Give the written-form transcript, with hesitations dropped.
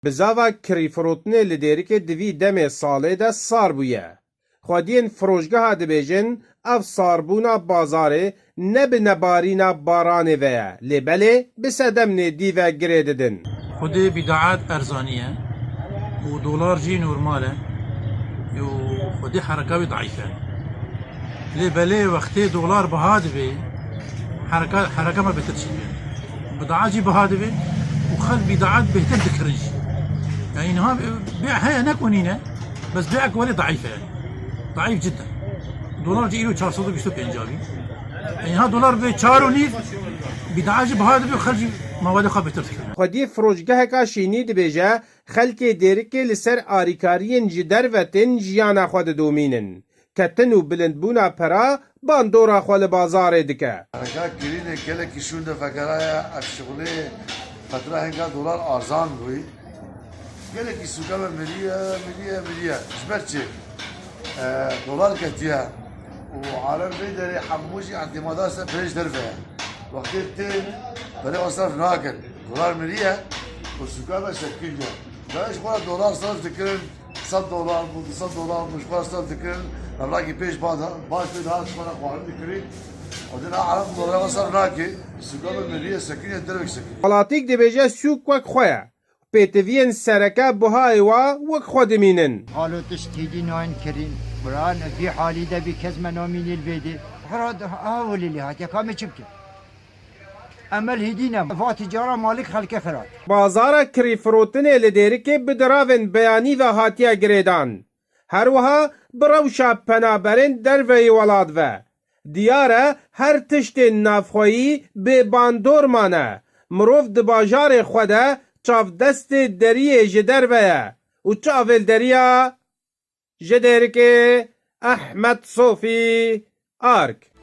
Bizava kirîfirotine li derîkê divî demê salê de sar bûye. Xwediyên firojgeha dibêjin ev sarbûna bazarê ne bi nebarîna baranê ve ye, lêbelê bi sedemnê dîve girê didin. خودی بدعات ارزانیه و دلار جی نورماله و خودی حرکت ضعیفه لی بله وقتی دلار بهاد بی حرکت ما بهتر شد بدعات جی بهاد بی و خل بدعات بهتر ذكرنج يعني انها بيع هي نكونينه بس بيعك ولي ضعيفه يعني ضعيف جدا دولار جي له 425 انجابي يعني ها دولار ب 4 ونيف بدعات جي بهاد بي وخرج مواد خا بهتر فكره Xwedî firojgeheka şînî dibêje xelkê derîkê li ser alîkariyên ji dervetin jiyana xwe didomînin. Ketin û bilindbûna pera bandora xwe li bazarê dike. حرکات کرینه gelekî şûn de vekeraya eşşiğulê fetra henga dolar arzan bûyî. Gelekî sûka me miriye ji ber çi dolar ketiye û alem vê derê hemû jî etimada ser pêş derve ye. Wextê tê berê masraf nakin. Dolar miriye û sûka me şekil ye. Daş xwe dolar sarf dikirin 100 dolar bû 200 dolar bû ji xwe sarf dikirin evrakî pêş baş pê daha xwe xwarin dikirin. Odina alem dolar masraf nakî sûka me miriye sekiniye dervek sekiniye. Welatîk dibêje sûk wek xwe ye. Pêtiviyên sereke bihayê we wek xwe dimînin. حالتش تیدی ناین کرین بران في حالي ده بكز منامين البيدي حراد هاولي اللي هات يقام چبك امل هدينا فا تجاره مالك خلق خرات Bazara kirîfirotinê li derîkê bi diravên beyanî ve hatiye girêdan. Her wiha bi rewşa penaberên derveyê welat ve. Diyar e her tiştên navxweyî bê bandor mane. Mirov di bajarê xwe de çavdestê deriyê ji derve ye. û çavên deriya ji derîkê Ehmed Sofî Ark.